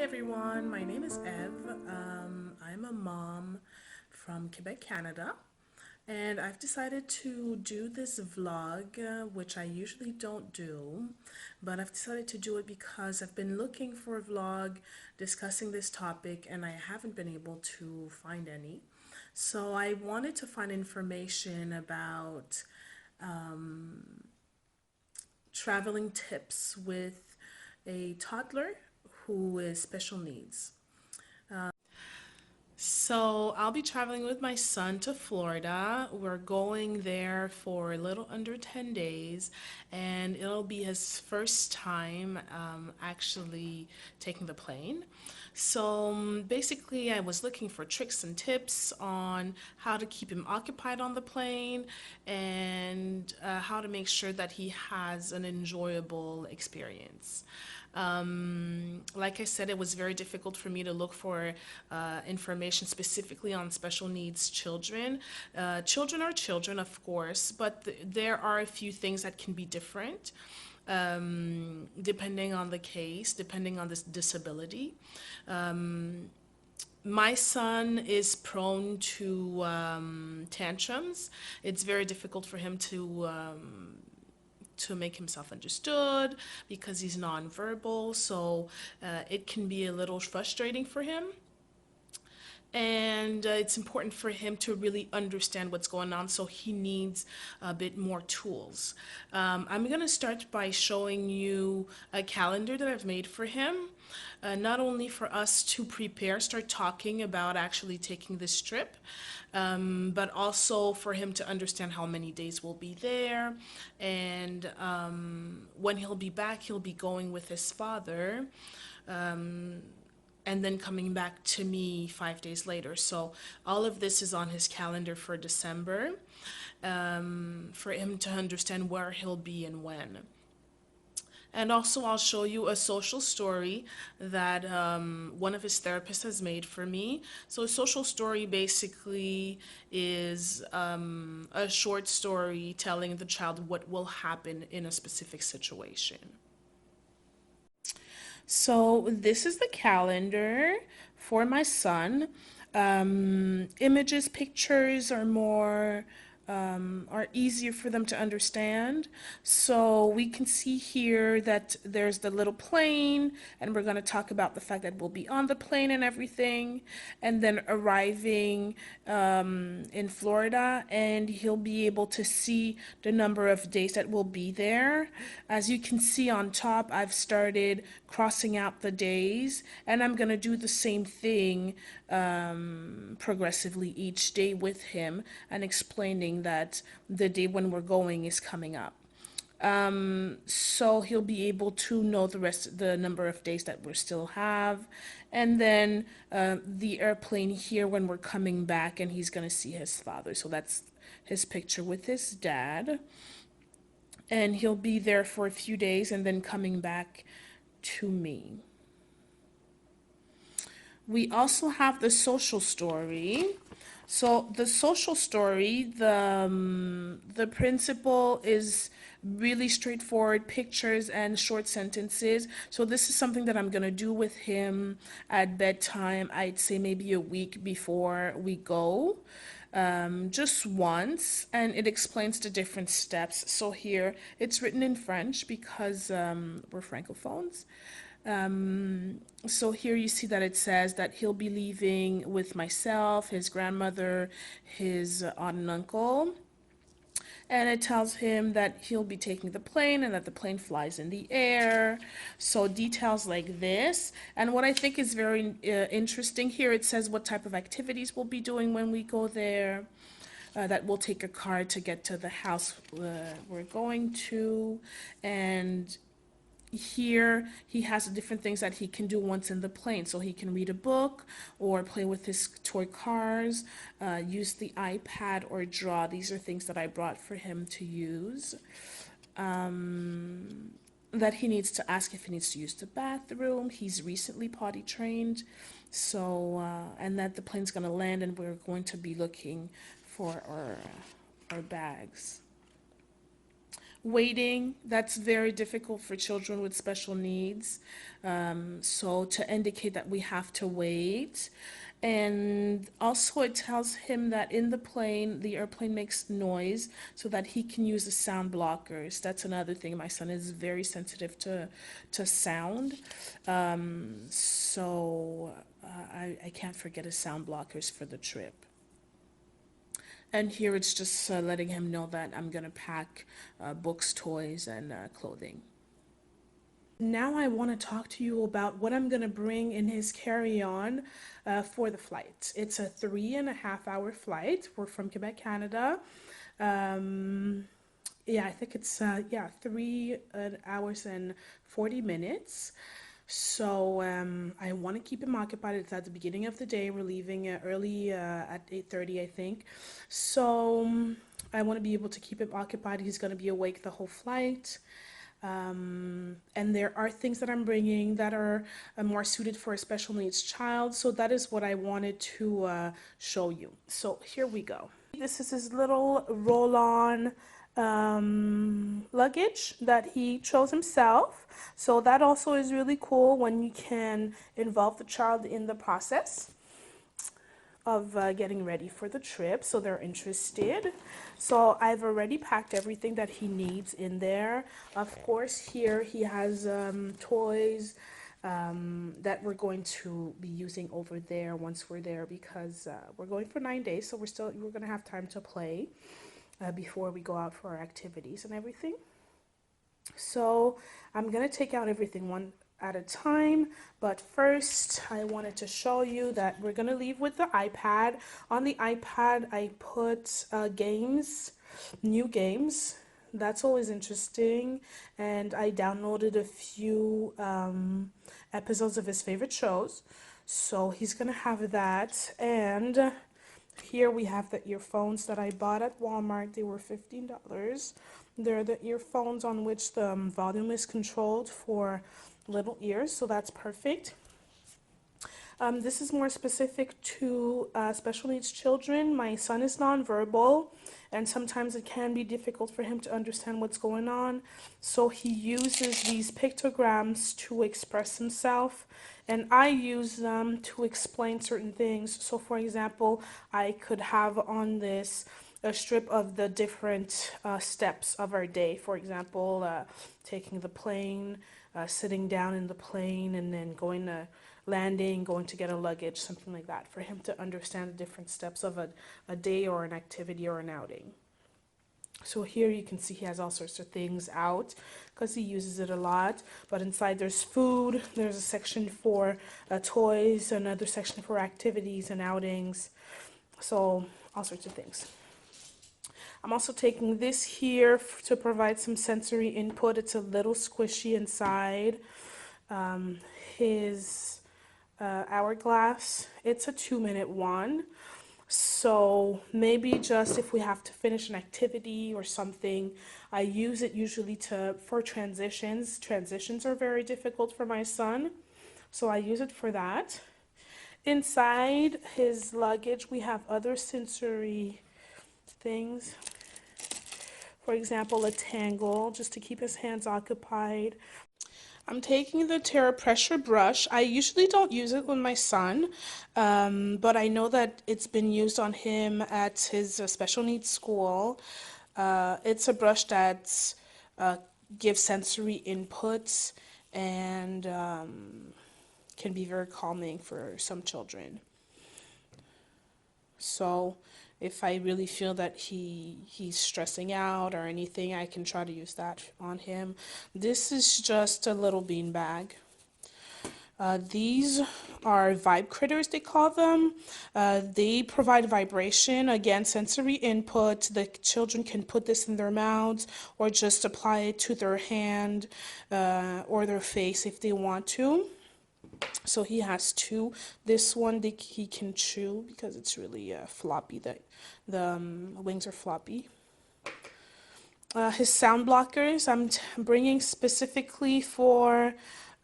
everyone, my name is Ev. I'm a mom from Quebec, Canada, and I've decided to do this vlog, which I usually don't do, but I've decided to do it because I've been looking for a vlog discussing this topic and I haven't been able to find any. So I wanted to find information about traveling tips with a toddler who is special needs. So I'll be traveling with my son to Florida. We're going there for a little under 10 days, and it'll be his first time actually taking the plane. So basically, I was looking for tricks and tips on how to keep him occupied on the plane and how to make sure that he has an enjoyable experience. Like I said, it was very difficult for me to look for information specifically on special needs children. Children are children, of course, but there are a few things that can be different depending on the case, depending on this disability. My son is prone to tantrums. It's very difficult for him to make himself understood because he's nonverbal, so it can be a little frustrating for him. And it's important for him to really understand what's going on, so he needs a bit more tools. I'm going to start by showing you a calendar that I've made for him, not only for us to prepare, start talking about actually taking this trip, but also for him to understand how many days we'll be there. And when he'll be back, he'll be going with his father. And then coming back to me 5 days later. So all of this is on his calendar for December, for him to understand where he'll be and when. And also, I'll show you a social story that one of his therapists has made for me. So, a social story basically is a short story telling the child what will happen in a specific situation. So this is the calendar for my son. Images, pictures are easier for them to understand. So we can see here that there's the little plane, and we're going to talk about the fact that we'll be on the plane and everything, and then arriving in Florida, and he'll be able to see the number of days that we'll be there. As you can see on top, I've started crossing out the days, and I'm going to do the same thing progressively each day with him and explaining that the day when we're going is coming up. So he'll be able to know the number of days that we still have. And then the airplane here when we're coming back, and he's going to see his father. So that's his picture with his dad. And he'll be there for a few days and then coming back to me. We also have the social story. So the social story, the principle is really straightforward, pictures and short sentences. So this is something that I'm going to do with him at bedtime, I'd say maybe a week before we go. Just once, and it explains the different steps. So here it's written in French because we're francophones. So here you see that it says that he'll be leaving with myself, his grandmother, his aunt and uncle. And it tells him that he'll be taking the plane and that the plane flies in the air. So details like this. And what I think is very interesting here, it says what type of activities we'll be doing when we go there. That we'll take a car to get to the house we're going to. And here he has different things that he can do once in the plane. So he can read a book or play with his toy cars, use the iPad or draw. These are things that I brought for him to use. That he needs to ask if he needs to use the bathroom. He's recently potty trained. So, and that the plane's going to land and we're going to be looking for our bags. Waiting, that's very difficult for children with special needs. So to indicate that we have to wait. And also it tells him that in the airplane makes noise so that he can use the sound blockers. That's another thing. My son is very sensitive to sound. I can't forget his sound blockers for the trip. And here it's just letting him know that I'm going to pack books, toys, and clothing. Now I want to talk to you about what I'm going to bring in his carry-on for the flight. It's a 3.5 hour flight. We're from Quebec, Canada. Yeah, I think it's 3 hours and 40 minutes. So I want to keep him occupied. It's at the beginning of the day. We're leaving early at 8:30, I think. So I want to be able to keep him occupied. He's going to be awake the whole flight. And there are things that I'm bringing that are more suited for a special needs child. So that is what I wanted to show you. So here we go. This is his little roll-on luggage that he chose himself. So that also is really cool when you can involve the child in the process of getting ready for the trip, so they're interested. So I've already packed everything that he needs in there. Of course, here he has toys that we're going to be using over there once we're there, because we're going for 9 days, so we're going to have time to play before we go out for our activities and everything. So I'm going to take out everything one at a time, but first I wanted to show you that we're going to leave with the iPad. On the iPad I put games, new games. That's always interesting, and I downloaded a few episodes of his favorite shows, so he's gonna have that. And here we have the earphones that I bought at Walmart. They were $15. They're the earphones on which the volume is controlled for little ears, so that's perfect. This is more specific to special needs children. My son is nonverbal, and sometimes it can be difficult for him to understand what's going on. So he uses these pictograms to express himself, and I use them to explain certain things. So for example, I could have on this a strip of the different steps of our day. For example, taking the plane, sitting down in the plane, and then going to landing, going to get a luggage, something like that, for him to understand the different steps of a day or an activity or an outing. So here you can see he has all sorts of things out because he uses it a lot. But inside there's food, there's a section for toys, another section for activities and outings. So all sorts of things. I'm also taking this here to provide some sensory input. It's a little squishy inside. His hourglass, it's a 2-minute one. So maybe just if we have to finish an activity or something, I use it usually for transitions. Transitions are very difficult for my son, so I use it for that. Inside his luggage, we have other sensory things. For example, a tangle, just to keep his hands occupied. I'm taking the Terra Pressure brush. I usually don't use it with my son, but I know that it's been used on him at his special needs school. It's a brush that gives sensory inputs and can be very calming for some children. So if I really feel that he's stressing out or anything, I can try to use that on him. This is just a little bean bag. These are vibe critters, they call them. They provide vibration, again, sensory input. The children can put this in their mouths or just apply it to their hand or their face if they want to. So he has two. This one he can chew because it's really floppy. The wings are floppy. His sound blockers I'm bringing specifically for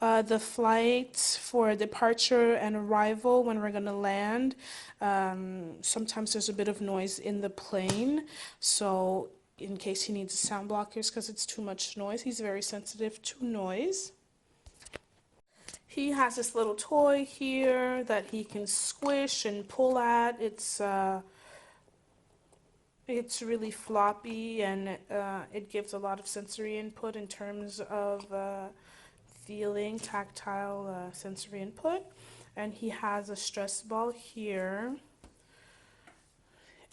the flight, for departure and arrival when we're going to land. Sometimes there's a bit of noise in the plane, so in case he needs sound blockers because it's too much noise. He's very sensitive to noise. He has this little toy here that he can squish and pull at. It's really floppy, and it gives a lot of sensory input in terms of feeling, tactile sensory input. And he has a stress ball here.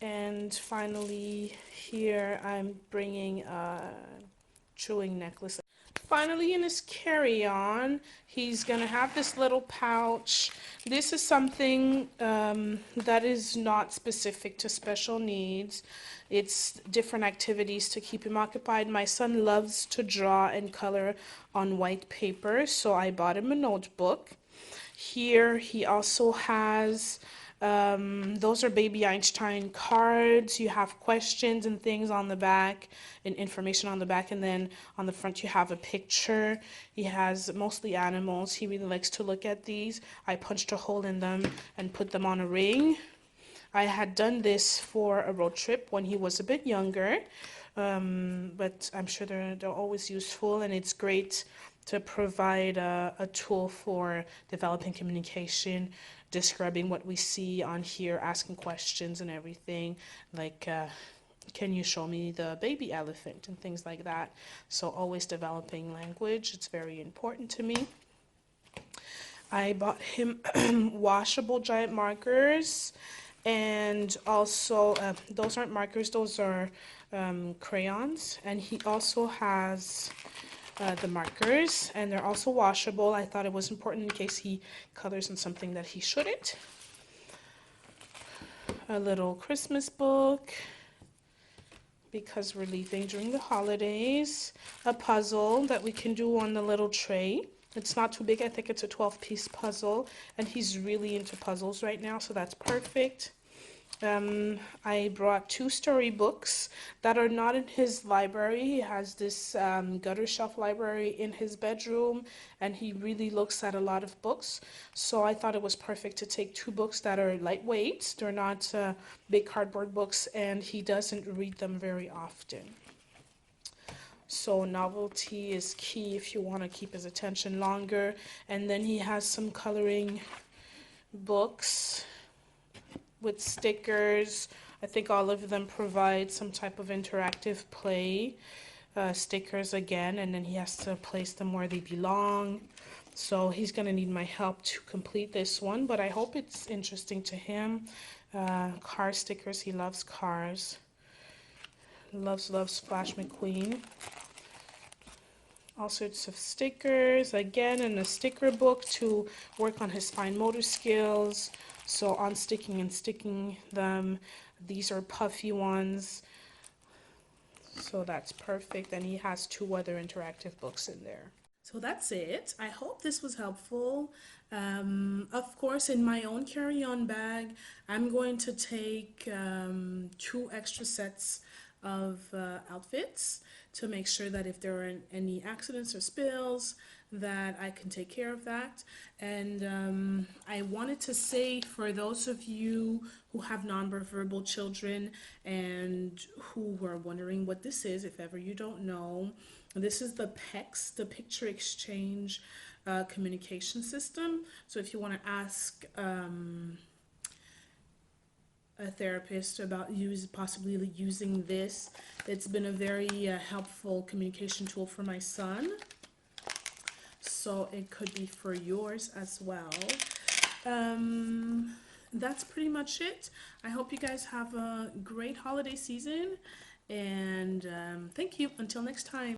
And finally, here I'm bringing a chewing necklace. Finally, in his carry-on, he's gonna have this little pouch. This is something that is not specific to special needs. It's different activities to keep him occupied. My son loves to draw and color on white paper, so I bought him a notebook. Here he also has those are Baby Einstein cards. You have questions and things on the back and information on the back, and then on the front you have a picture. He has mostly animals. He really likes to look at these. I punched a hole in them and put them on a ring. I had done this for a road trip when he was a bit younger, but I'm sure they're always useful, and it's great to provide a tool for developing communication, describing what we see on here, asking questions and everything, like can you show me the baby elephant and things like that. So always developing language, it's very important to me. I bought him washable giant markers, and also those aren't markers, those are crayons, and he also has the markers, and they're also washable. I thought it was important in case he colors on something that he shouldn't. A little Christmas book, because we're leaving during the holidays. A puzzle that we can do on the little tray. It's not too big. I think it's a 12-piece puzzle, and he's really into puzzles right now, so that's perfect. I brought 2 storybooks that are not in his library. He has this gutter shelf library in his bedroom, and he really looks at a lot of books. So I thought it was perfect to take 2 books that are lightweight. They're not big cardboard books, and he doesn't read them very often. So novelty is key if you want to keep his attention longer. And then he has some coloring books with stickers. I think all of them provide some type of interactive play. Stickers again, and then he has to place them where they belong. So he's going to need my help to complete this one, but I hope it's interesting to him. Car stickers, he loves cars. Loves Flash McQueen. All sorts of stickers, again, and a sticker book to work on his fine motor skills. So unsticking and sticking them. These are puffy ones. So that's perfect. And he has 2 other interactive books in there. So that's it. I hope this was helpful. Of course, in my own carry-on bag, I'm going to take 2 extra sets of outfits to make sure that if there are any accidents or spills, that I can take care of that. And I wanted to say, for those of you who have nonverbal children and who are wondering what this is, if ever you don't know, this is the PECS, the Picture Exchange Communication System. So if you want to ask a therapist about possibly using this, it's been a very helpful communication tool for my son. So it could be for yours as well. That's pretty much it. I hope you guys have a great holiday season, and thank you. Until next time.